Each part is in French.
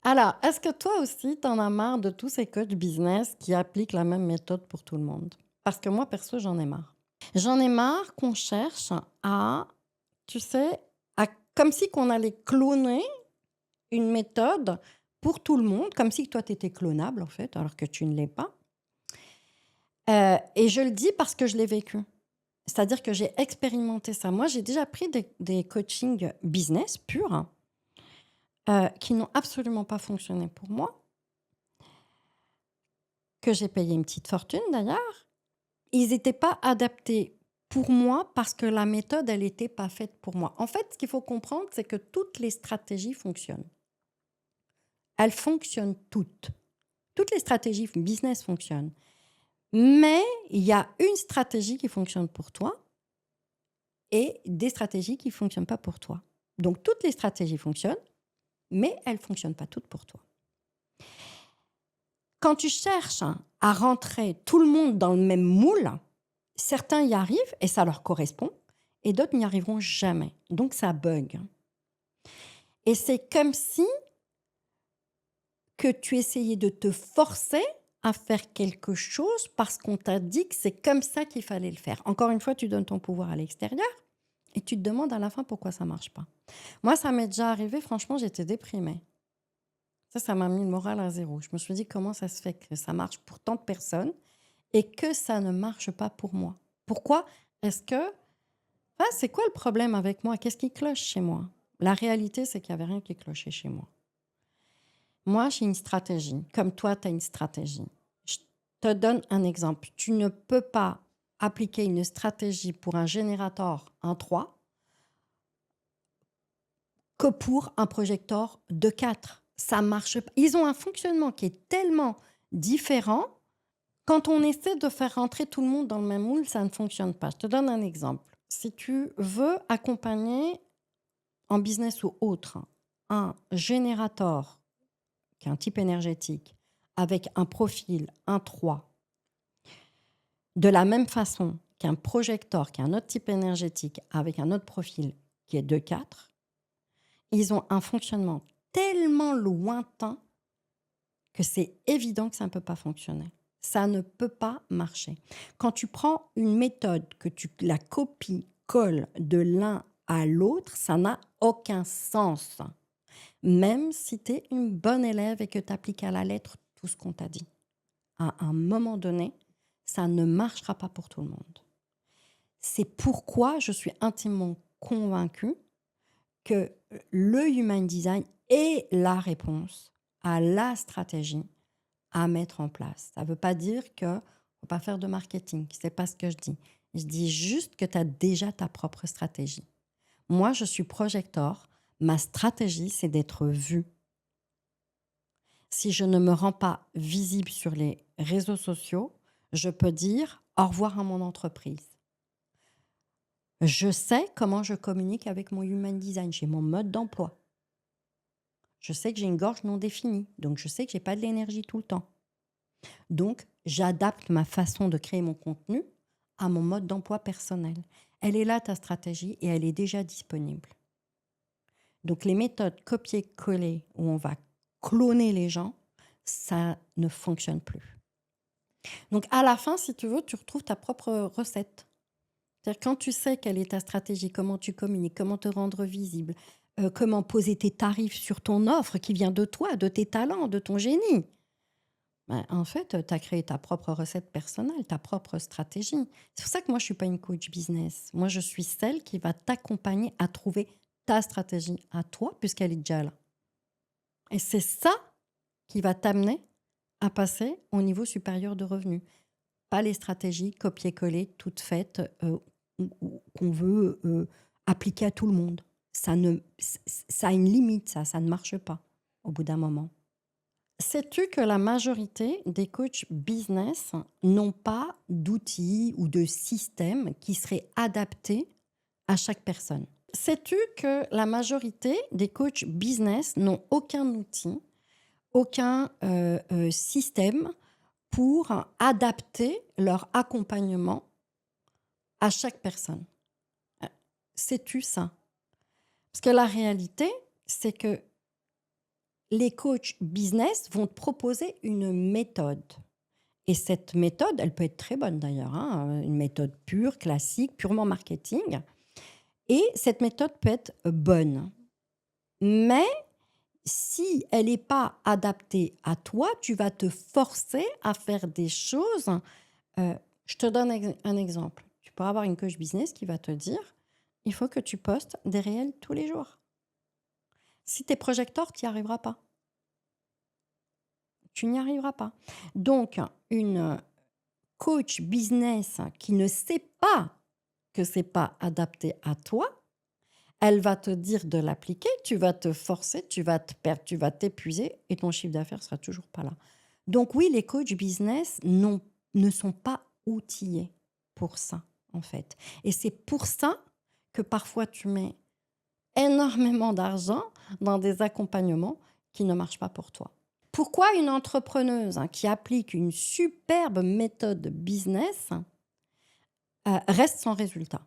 Alors, est-ce que toi aussi, tu en as marre de tous ces coachs business qui appliquent la même méthode pour tout le monde? Parce que moi, perso, j'en ai marre. J'en ai marre qu'on cherche à, tu sais, à comme si qu'on allait cloner une méthode pour tout le monde, comme si toi, tu étais clonable, en fait, alors que tu ne l'es pas. Et je le dis parce que je l'ai vécu. C'est-à-dire que j'ai expérimenté ça. Moi, j'ai déjà pris des coachings business purs, qui n'ont absolument pas fonctionné pour moi, que j'ai payé une petite fortune d'ailleurs. Ils étaient pas adaptés pour moi parce que la méthode, elle était pas faite pour moi. En fait, ce qu'il faut comprendre, c'est que toutes les stratégies fonctionnent. Elles fonctionnent toutes. Toutes les stratégies business fonctionnent. Mais il y a une stratégie qui fonctionne pour toi et des stratégies qui fonctionnent pas pour toi. Donc toutes les stratégies fonctionnent, mais elles fonctionnent pas toutes pour toi. Quand tu cherches à rentrer tout le monde dans le même moule, certains y arrivent et ça leur correspond et d'autres n'y arriveront jamais. Donc ça bug. Et c'est comme si que tu essayais de te forcer à faire quelque chose parce qu'on t'a dit que c'est comme ça qu'il fallait le faire. Encore une fois, tu donnes ton pouvoir à l'extérieur et tu te demandes à la fin pourquoi ça marche pas. Moi, ça m'est déjà arrivé, franchement, j'étais déprimée. Ça m'a mis le moral à zéro. Je me suis dit comment ça se fait que ça marche pour tant de personnes et que ça ne marche pas pour moi. Pourquoi est-ce que c'est quoi le problème avec moi? Qu'est-ce qui cloche chez moi? La réalité, c'est qu'il y avait rien qui clochait chez moi. Moi, j'ai une stratégie, comme toi, tu as une stratégie. Je te donne un exemple. Tu ne peux pas appliquer une stratégie pour un générateur en 3 que pour un projecteur de 4. Ça marche pas. Ils ont un fonctionnement qui est tellement différent. Quand on essaie de faire rentrer tout le monde dans le même moule, ça ne fonctionne pas. Je te donne un exemple. Si tu veux accompagner en business ou autre un générateur qui est un type énergétique avec un profil 1-3, de la même façon qu'un projecteur qui est un autre type énergétique avec un autre profil qui est 2-4, ils ont un fonctionnement tellement lointain que c'est évident que ça ne peut pas fonctionner. Ça ne peut pas marcher. Quand tu prends une méthode, que tu la copies, colles de l'un à l'autre, ça n'a aucun sens. Même si tu es une bonne élève et que tu appliques à la lettre tout ce qu'on t'a dit. À un moment donné, ça ne marchera pas pour tout le monde. C'est pourquoi je suis intimement convaincue que le human design est la réponse à la stratégie à mettre en place. Ça ne veut pas dire qu'il ne faut pas faire de marketing. Ce n'est pas ce que je dis. Je dis juste que tu as déjà ta propre stratégie. Moi, je suis projecteur. Ma stratégie, c'est d'être vue. Si je ne me rends pas visible sur les réseaux sociaux, je peux dire au revoir à mon entreprise. Je sais comment je communique avec mon human design. J'ai mon mode d'emploi. Je sais que j'ai une gorge non définie. Donc, je sais que je n'ai pas de l'énergie tout le temps. Donc, j'adapte ma façon de créer mon contenu à mon mode d'emploi personnel. Elle est là, ta stratégie, et elle est déjà disponible. Donc, les méthodes copier-coller où on va cloner les gens, ça ne fonctionne plus. Donc, à la fin, si tu veux, tu retrouves ta propre recette. C'est-à-dire quand tu sais quelle est ta stratégie, comment tu communiques, comment te rendre visible, comment poser tes tarifs sur ton offre qui vient de toi, de tes talents, de ton génie. Ben, en fait, tu as créé ta propre recette personnelle, ta propre stratégie. C'est pour ça que moi, je ne suis pas une coach business. Moi, je suis celle qui va t'accompagner à trouver ta stratégie à toi, puisqu'elle est déjà là. Et c'est ça qui va t'amener à passer au niveau supérieur de revenus. Pas les stratégies copier-coller toutes faites qu'on veut appliquer à tout le monde. Ça a une limite, ça ne marche pas au bout d'un moment. Sais-tu que la majorité des coachs business n'ont pas d'outils ou de systèmes qui seraient adaptés à chaque personne? Sais-tu que la majorité des coachs business n'ont aucun outil, aucun système pour adapter leur accompagnement à chaque personne? Euh, Sais-tu ça? Parce que la réalité, c'est que les coachs business vont te proposer une méthode et cette méthode, elle peut être très bonne d'ailleurs, hein, une méthode pure, classique, purement marketing et cette méthode peut être bonne. Mais si elle n'est pas adaptée à toi, tu vas te forcer à faire des choses. Je te donne un exemple. Tu peux avoir une coach business qui va te dire, il faut que tu postes des réels tous les jours. Si tu es projecteur, tu n'y arriveras pas. Tu n'y arriveras pas. Donc, une coach business qui ne sait pas que c'est pas adapté à toi, elle va te dire de l'appliquer, tu vas te forcer, tu vas te perdre, tu vas t'épuiser et ton chiffre d'affaires sera toujours pas là. Donc oui, les coachs business ne sont pas outillés pour ça, en fait. Et c'est pour ça que parfois tu mets énormément d'argent dans des accompagnements qui ne marchent pas pour toi. Pourquoi une entrepreneuse qui applique une superbe méthode business reste sans résultat?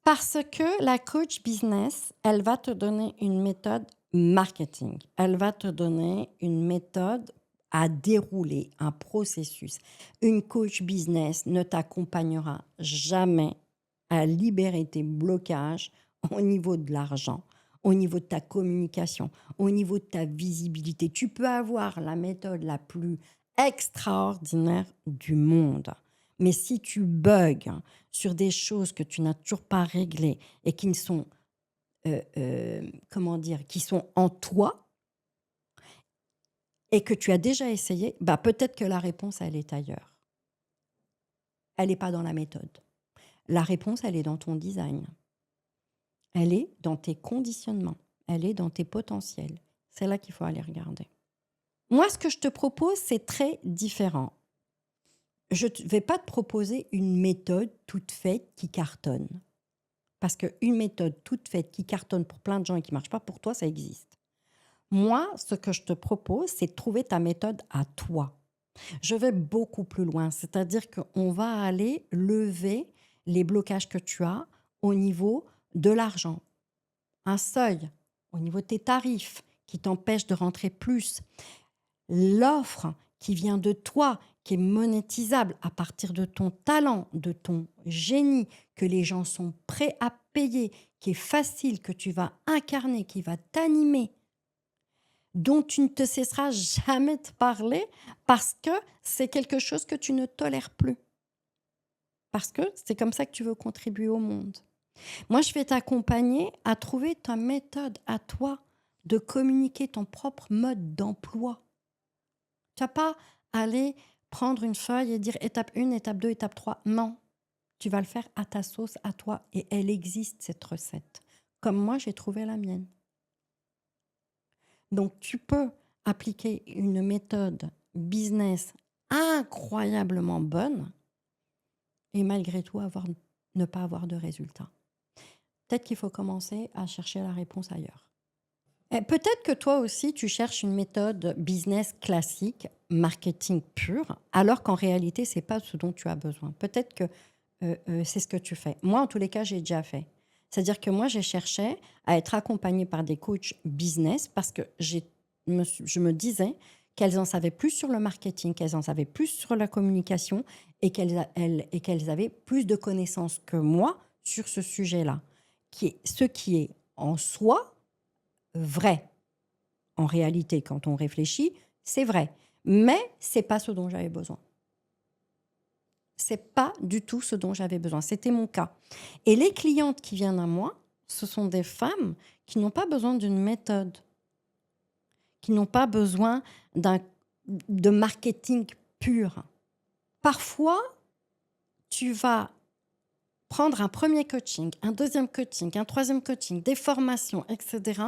Parce que la coach business, elle va te donner une méthode marketing. Elle va te donner une méthode à dérouler, un processus. Une coach business ne t'accompagnera jamais à libérer tes blocages au niveau de l'argent, au niveau de ta communication, au niveau de ta visibilité. Tu peux avoir la méthode la plus extraordinaire du monde. Mais si tu bugs sur des choses que tu n'as toujours pas réglées et qui ne sont, comment dire? Qui sont en toi et que tu as déjà essayé, bah, peut-être que la réponse, elle est ailleurs. Elle est pas dans la méthode. La réponse, elle est dans ton design. Elle est dans tes conditionnements. Elle est dans tes potentiels. C'est là qu'il faut aller regarder. Moi, ce que je te propose, c'est très différent. Je ne vais pas te proposer une méthode toute faite qui cartonne. Parce qu'une méthode toute faite qui cartonne pour plein de gens et qui ne marche pas pour toi, ça existe. Moi, ce que je te propose, c'est de trouver ta méthode à toi. Je vais beaucoup plus loin, c'est-à-dire qu'on va aller lever les blocages que tu as au niveau de l'argent. Un seuil au niveau de tes tarifs qui t'empêche de rentrer plus. L'offre qui vient de toi, qui est monétisable à partir de ton talent, de ton génie, que les gens sont prêts à payer, qui est facile, que tu vas incarner, qui va t'animer, dont tu ne te cesseras jamais de parler parce que c'est quelque chose que tu ne tolères plus. Parce que c'est comme ça que tu veux contribuer au monde. Moi, je vais t'accompagner à trouver ta méthode à toi de communiquer ton propre mode d'emploi. Tu n'as pas à aller prendre une feuille et dire étape 1, étape 2, étape 3. Non, tu vas le faire à ta sauce, à toi. Et elle existe, cette recette. Comme moi, j'ai trouvé la mienne. Donc, tu peux appliquer une méthode business incroyablement bonne et malgré tout ne pas avoir de résultat. Peut-être qu'il faut commencer à chercher la réponse ailleurs. Et peut-être que toi aussi, tu cherches une méthode business classique, marketing pur, alors qu'en réalité, ce n'est pas ce dont tu as besoin. Peut-être que c'est ce que tu fais. Moi, en tous les cas, j'ai déjà fait. C'est-à-dire que moi, j'ai cherché à être accompagnée par des coachs business parce que je me disais qu'elles en savaient plus sur le marketing, qu'elles en savaient plus sur la communication et qu'elles avaient plus de connaissances que moi sur ce sujet-là. Ce qui est en soi vrai. En réalité, quand on réfléchit, c'est vrai. Mais c'est pas ce dont j'avais besoin. C'est pas du tout ce dont j'avais besoin. C'était mon cas. Et les clientes qui viennent à moi, ce sont des femmes qui n'ont pas besoin d'une méthode, qui n'ont pas besoin de marketing pur. Parfois, tu vas prendre un premier coaching, un deuxième coaching, un troisième coaching, des formations, etc.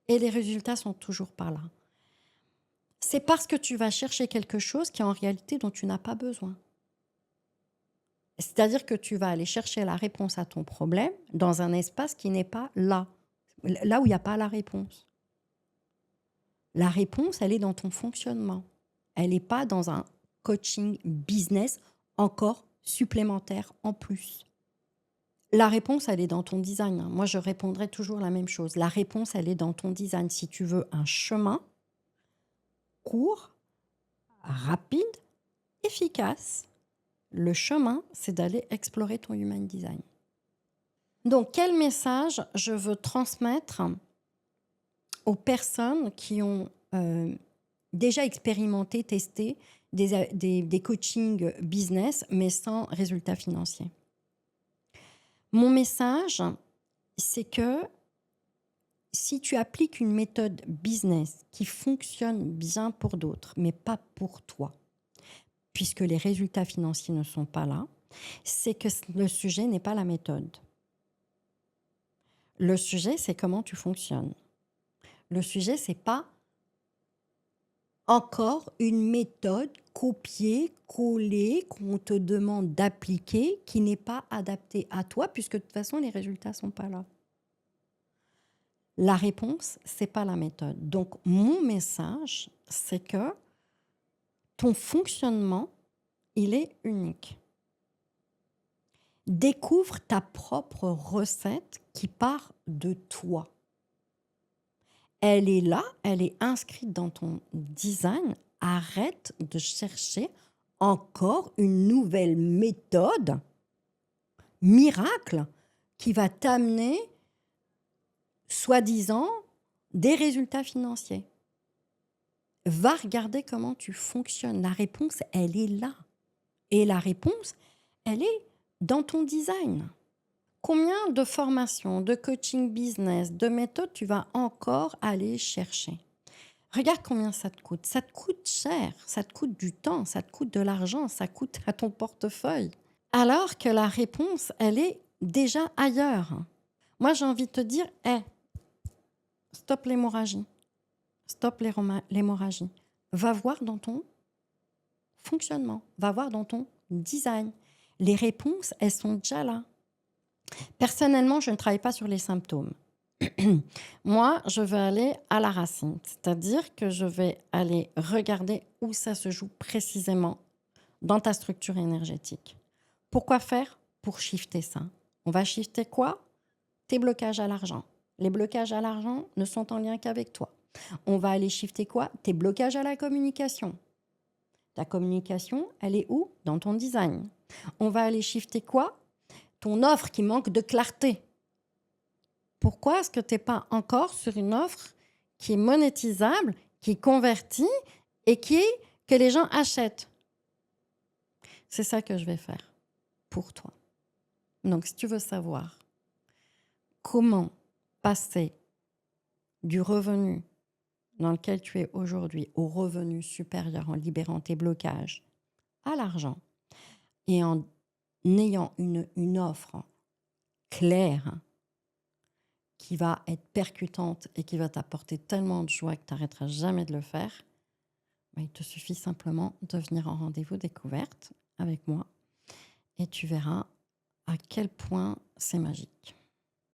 Et les résultats sont toujours pas là. C'est parce que tu vas chercher quelque chose qui en réalité dont tu n'as pas besoin. C'est-à-dire que tu vas aller chercher la réponse à ton problème dans un espace qui n'est pas là, là où il n'y a pas la réponse. La réponse, elle est dans ton fonctionnement. Elle n'est pas dans un coaching business encore supplémentaire en plus. La réponse, elle est dans ton design. Moi, je répondrai toujours la même chose. La réponse, elle est dans ton design. Si tu veux un chemin, court, rapide, efficace. Le chemin, c'est d'aller explorer ton human design. Donc, quel message je veux transmettre aux personnes qui ont déjà expérimenté, testé des coachings business, mais sans résultat financier? Mon message, c'est que si tu appliques une méthode business qui fonctionne bien pour d'autres, mais pas pour toi, puisque les résultats financiers ne sont pas là, c'est que le sujet n'est pas la méthode. Le sujet, c'est comment tu fonctionnes. Le sujet, c'est pas encore une méthode copiée, collée, qu'on te demande d'appliquer, qui n'est pas adaptée à toi, puisque de toute façon, les résultats sont pas là. La réponse, c'est pas la méthode. Donc, mon message, c'est que ton fonctionnement, il est unique. Découvre ta propre recette qui part de toi. Elle est là, elle est inscrite dans ton design. Arrête de chercher encore une nouvelle méthode miracle qui va t'amener, soi-disant, des résultats financiers. Va regarder comment tu fonctionnes. La réponse, elle est là. Et la réponse, elle est dans ton design. Combien de formations, de coaching business, de méthodes tu vas encore aller chercher? Regarde combien ça te coûte. Ça te coûte cher, ça te coûte du temps, ça te coûte de l'argent, ça coûte à ton portefeuille. Alors que la réponse, elle est déjà ailleurs. Moi, j'ai envie de te dire, stop l'hémorragie. Stop l'hémorragie. Va voir dans ton fonctionnement, va voir dans ton design. Les réponses, elles sont déjà là. Personnellement, je ne travaille pas sur les symptômes. Moi, je vais aller à la racine, c'est-à-dire que je vais aller regarder où ça se joue précisément dans ta structure énergétique. Pourquoi faire? Pour shifter ça. On va shifter quoi? Tes blocages à l'argent. Les blocages à l'argent ne sont en lien qu'avec toi. On va aller shifter quoi? Tes blocages à la communication. Ta communication, elle est où? Dans ton design. On va aller shifter quoi? Ton offre qui manque de clarté. Pourquoi est-ce que tu n'es pas encore sur une offre qui est monétisable, qui est convertie et que les gens achètent? C'est ça que je vais faire pour toi. Donc, si tu veux savoir comment passer du revenu dans lequel tu es aujourd'hui au revenu supérieur en libérant tes blocages à l'argent et en ayant une offre claire qui va être percutante et qui va t'apporter tellement de joie que tu n'arrêteras jamais de le faire, il te suffit simplement de venir en rendez-vous découverte avec moi et tu verras à quel point c'est magique.